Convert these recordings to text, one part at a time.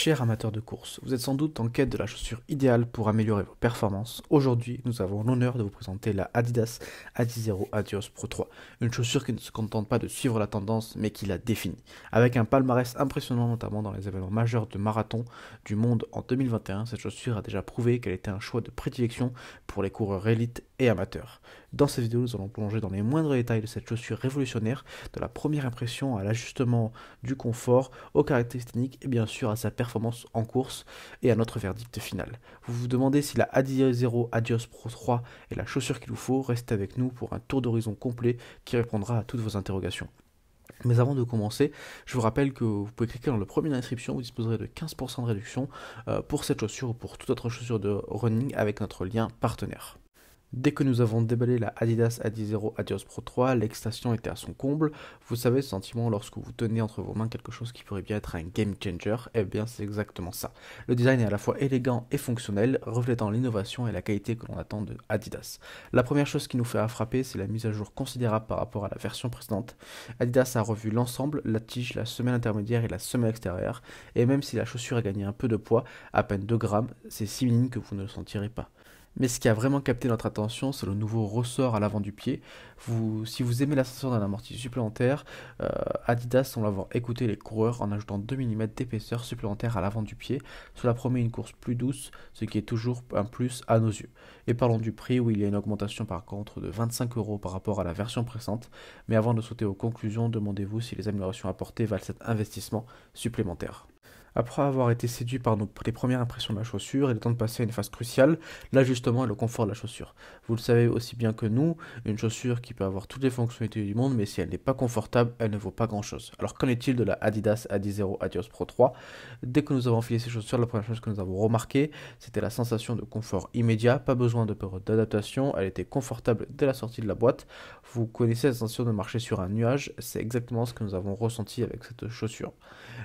Chers amateurs de course, vous êtes sans doute en quête de la chaussure idéale pour améliorer vos performances. Aujourd'hui, nous avons l'honneur de vous présenter la Adidas Adizero Adios Pro 3, une chaussure qui ne se contente pas de suivre la tendance, mais qui la définit. Avec un palmarès impressionnant, notamment dans les événements majeurs de marathon du monde en 2021, cette chaussure a déjà prouvé qu'elle était un choix de prédilection pour les coureurs élites et amateurs. Dans cette vidéo, nous allons plonger dans les moindres détails de cette chaussure révolutionnaire, de la première impression à l'ajustement du confort, aux caractéristiques techniques et bien sûr à sa performance en course et à notre verdict final. Vous vous demandez si la Adizero Adios Pro 3 est la chaussure qu'il vous faut, restez avec nous pour un tour d'horizon complet qui répondra à toutes vos interrogations. Mais avant de commencer, je vous rappelle que vous pouvez cliquer dans le premier inscription, vous disposerez de 15% de réduction pour cette chaussure ou pour toute autre chaussure de running avec notre lien partenaire. Dès que nous avons déballé la Adidas Adizero Adios Pro 3, l'excitation était à son comble. Vous savez ce sentiment lorsque vous tenez entre vos mains quelque chose qui pourrait bien être un game changer. Eh bien c'est exactement ça. Le design est à la fois élégant et fonctionnel, reflétant l'innovation et la qualité que l'on attend de Adidas. La première chose qui nous fait frapper, c'est la mise à jour considérable par rapport à la version précédente. Adidas a revu l'ensemble, la tige, la semelle intermédiaire et la semelle extérieure. Et même si la chaussure a gagné un peu de poids, à peine 2 grammes, c'est si minime que vous ne le sentirez pas. Mais ce qui a vraiment capté notre attention, c'est le nouveau ressort à l'avant du pied. Si vous aimez la sensation d'un amorti supplémentaire, Adidas semble avoir écouté les coureurs en ajoutant 2 mm d'épaisseur supplémentaire à l'avant du pied. Cela promet une course plus douce, ce qui est toujours un plus à nos yeux. Et parlons du prix, où il y a une augmentation par contre de 25 € par rapport à la version précédente. Mais avant de sauter aux conclusions, demandez-vous si les améliorations apportées valent cet investissement supplémentaire. Après avoir été séduit par les premières impressions de la chaussure, il est temps de passer à une phase cruciale, l'ajustement et le confort de la chaussure. Vous le savez aussi bien que nous, une chaussure qui peut avoir toutes les fonctionnalités du monde, mais si elle n'est pas confortable, elle ne vaut pas grand chose. Alors qu'en est-il de la Adidas Adizero Adios Pro 3 ? Dès que nous avons enfilé ces chaussures, la première chose que nous avons remarqué, c'était la sensation de confort immédiat, pas besoin de période d'adaptation, elle était confortable dès la sortie de la boîte. Vous connaissez la sensation de marcher sur un nuage, c'est exactement ce que nous avons ressenti avec cette chaussure.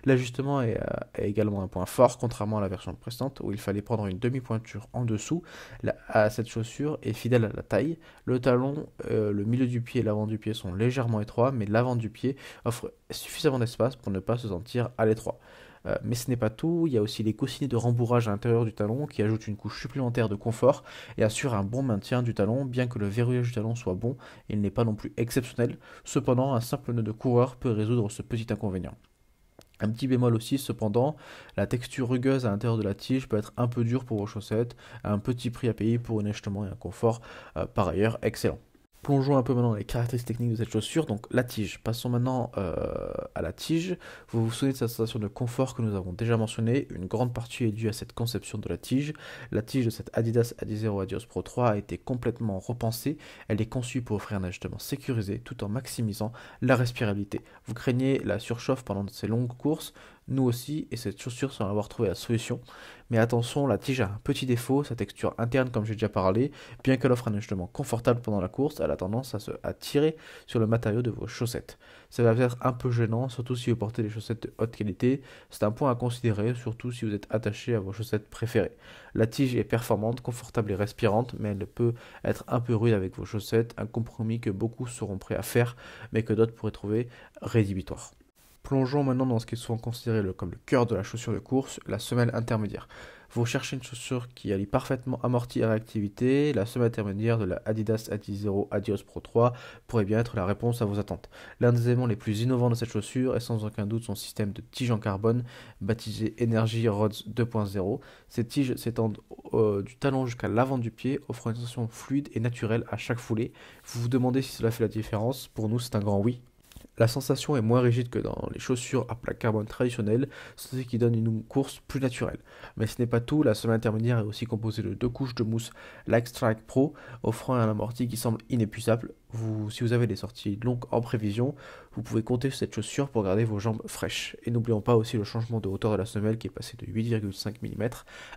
L'ajustement est également un point fort, contrairement à la version précédente où il fallait prendre une demi-pointure en dessous. Cette chaussure est fidèle à la taille. Le talon, le milieu du pied et l'avant du pied sont légèrement étroits, mais l'avant du pied offre suffisamment d'espace pour ne pas se sentir à l'étroit. Mais ce n'est pas tout, il y a aussi les coussinets de rembourrage à l'intérieur du talon qui ajoutent une couche supplémentaire de confort et assurent un bon maintien du talon, bien que le verrouillage du talon soit bon, il n'est pas non plus exceptionnel. Cependant, un simple nœud de coureur peut résoudre ce petit inconvénient. Un petit bémol aussi, cependant, la texture rugueuse à l'intérieur de la tige peut être un peu dure pour vos chaussettes, un petit prix à payer pour un ajustement et un confort par ailleurs excellent. Plongeons un peu maintenant dans les caractéristiques techniques de cette chaussure, donc la tige. Passons maintenant à la tige. Vous vous souvenez de cette sensation de confort que nous avons déjà mentionnée. Une grande partie est due à cette conception de la tige. La tige de cette Adidas Adizero Adios Pro 3 a été complètement repensée. Elle est conçue pour offrir un ajustement sécurisé tout en maximisant la respirabilité. Vous craignez la surchauffe pendant ces longues courses, nous aussi, et cette chaussure semble avoir trouvé la solution. Mais attention, la tige a un petit défaut, sa texture interne comme j'ai déjà parlé, bien qu'elle offre un ajustement confortable pendant la course, elle a tendance à tirer sur le matériau de vos chaussettes. Ça va être un peu gênant, surtout si vous portez des chaussettes de haute qualité. C'est un point à considérer, surtout si vous êtes attaché à vos chaussettes préférées. La tige est performante, confortable et respirante, mais elle peut être un peu rude avec vos chaussettes, un compromis que beaucoup seront prêts à faire, mais que d'autres pourraient trouver rédhibitoire. Plongeons maintenant dans ce qui est souvent considéré comme le cœur de la chaussure de course, la semelle intermédiaire. Vous cherchez une chaussure qui allie parfaitement amorti et réactivité, la semelle intermédiaire de la Adidas Adizero Adios Pro 3 pourrait bien être la réponse à vos attentes. L'un des éléments les plus innovants de cette chaussure est sans aucun doute son système de tige en carbone, baptisé Energy Rods 2.0. Ces tiges s'étendent du talon jusqu'à l'avant du pied, offrant une sensation fluide et naturelle à chaque foulée. Vous vous demandez si cela fait la différence, pour nous c'est un grand oui. La sensation est moins rigide que dans les chaussures à plaque carbone traditionnelles, ce qui donne une course plus naturelle. Mais ce n'est pas tout, la semelle intermédiaire est aussi composée de 2 couches de mousse Like Strike Pro, offrant un amorti qui semble inépuisable. Si vous avez des sorties longues en prévision, vous pouvez compter sur cette chaussure pour garder vos jambes fraîches. Et n'oublions pas aussi le changement de hauteur de la semelle qui est passé de 8,5 mm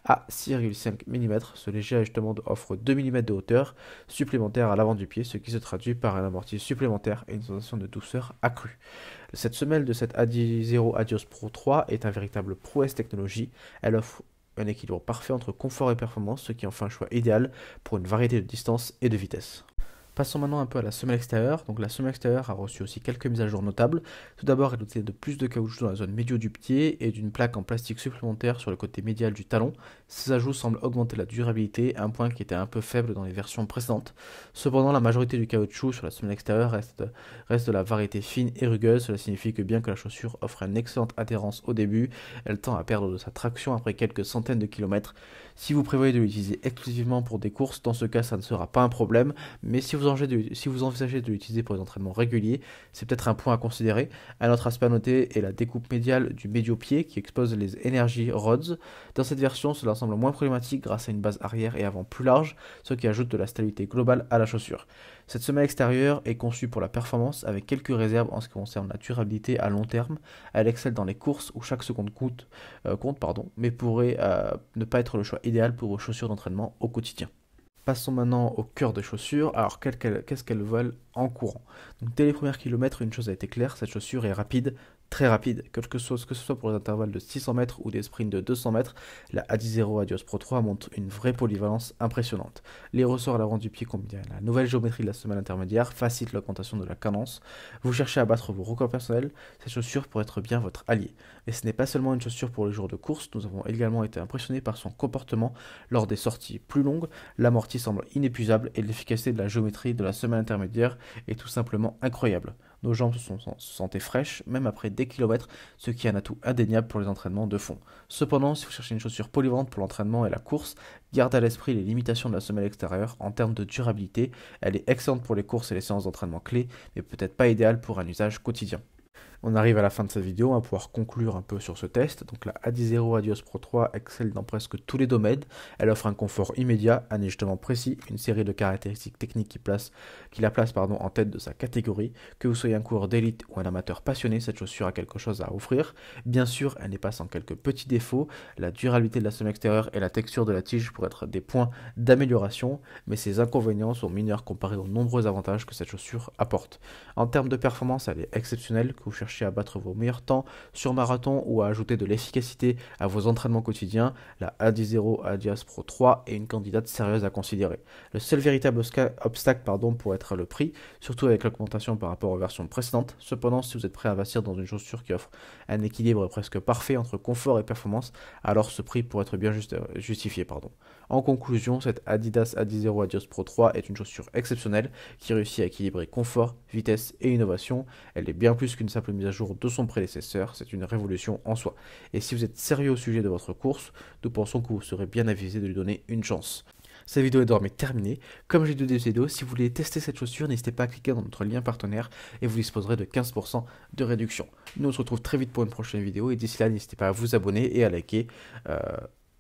à 6,5 mm. Ce léger ajustement offre 2 mm de hauteur supplémentaire à l'avant du pied, ce qui se traduit par un amorti supplémentaire et une sensation de douceur accrue. Cette semelle de cette Adizero Adios Pro 3 est un véritable prouesse technologie. Elle offre un équilibre parfait entre confort et performance, ce qui en fait un choix idéal pour une variété de distances et de vitesses. Passons maintenant un peu à la semelle extérieure. Donc la semelle extérieure a reçu aussi quelques mises à jour notables. Tout d'abord, elle est dotée de plus de caoutchouc dans la zone médio du pied et d'une plaque en plastique supplémentaire sur le côté médial du talon. Ces ajouts semblent augmenter la durabilité, un point qui était un peu faible dans les versions précédentes. Cependant, la majorité du caoutchouc sur la semelle extérieure reste de la variété fine et rugueuse. Cela signifie que bien que la chaussure offre une excellente adhérence au début, elle tend à perdre de sa traction après quelques centaines de kilomètres. Si vous prévoyez de l'utiliser exclusivement pour des courses, dans ce cas, ça ne sera pas un problème. Mais si vous envisagez de l'utiliser pour des entraînements réguliers, c'est peut-être un point à considérer. Un autre aspect à noter est la découpe médiale du médio-pied qui expose les Energy Rods. Dans cette version, cela semble moins problématique grâce à une base arrière et avant plus large, ce qui ajoute de la stabilité globale à la chaussure. Cette semelle extérieure est conçue pour la performance avec quelques réserves en ce qui concerne la durabilité à long terme. Elle excelle dans les courses où chaque seconde compte, mais pourrait ne pas être le choix idéal pour vos chaussures d'entraînement au quotidien. Passons maintenant au cœur des chaussures. Alors, qu'est-ce qu'elles valent en courant? Donc, dès les premiers kilomètres, une chose a été claire, cette chaussure est rapide, très rapide. Que ce soit pour les intervalles de 600 mètres ou des sprints de 200 mètres, la Adizero Adios Pro 3 montre une vraie polyvalence impressionnante. Les ressorts à l'avant du pied combinés à la nouvelle géométrie de la semelle intermédiaire facilitent l'augmentation de la cadence. Vous cherchez à battre vos records personnels, cette chaussure pourrait être bien votre allié. Mais ce n'est pas seulement une chaussure pour les jours de course, nous avons également été impressionnés par son comportement lors des sorties plus longues. L'amorti semble inépuisable et l'efficacité de la géométrie de la semelle intermédiaire est tout simplement incroyable. Nos jambes se sentaient fraîches, même après des kilomètres, ce qui est un atout indéniable pour les entraînements de fond. Cependant, si vous cherchez une chaussure polyvalente pour l'entraînement et la course, gardez à l'esprit les limitations de la semelle extérieure en termes de durabilité. Elle est excellente pour les courses et les séances d'entraînement clés, mais peut-être pas idéale pour un usage quotidien. On arrive à la fin de cette vidéo, on va pouvoir conclure un peu sur ce test. Donc la Adizero Adios Pro 3 excelle dans presque tous les domaines. Elle offre un confort immédiat, un ajustement précis, une série de caractéristiques techniques qui la place en tête de sa catégorie. Que vous soyez un coureur d'élite ou un amateur passionné, cette chaussure a quelque chose à offrir. Bien sûr, elle n'est pas sans quelques petits défauts. La durabilité de la semelle extérieure et la texture de la tige pourraient être des points d'amélioration, mais ses inconvénients sont mineurs comparés aux nombreux avantages que cette chaussure apporte. En termes de performance, elle est exceptionnelle, que vous cherchez à battre vos meilleurs temps sur marathon ou à ajouter de l'efficacité à vos entraînements quotidiens, la Adizero Adios Pro 3 est une candidate sérieuse à considérer. Le seul véritable obstacle pourrait être le prix, surtout avec l'augmentation par rapport aux versions précédentes. Cependant, si vous êtes prêt à investir dans une chaussure qui offre un équilibre presque parfait entre confort et performance, alors ce prix pourrait être bien justifié. En conclusion, cette Adidas Adizero Adios Pro 3 est une chaussure exceptionnelle qui réussit à équilibrer confort, vitesse et innovation. Elle est bien plus qu'une simple mise à jour de son prédécesseur, c'est une révolution en soi. Et si vous êtes sérieux au sujet de votre course, nous pensons que vous serez bien avisé de lui donner une chance. Cette vidéo est désormais terminée. Comme j'ai dit au début de cette vidéo, si vous voulez tester cette chaussure, n'hésitez pas à cliquer dans notre lien partenaire et vous disposerez de 15% de réduction. Nous on se retrouve très vite pour une prochaine vidéo et d'ici là, n'hésitez pas à vous abonner et à liker.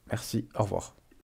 Merci, au revoir.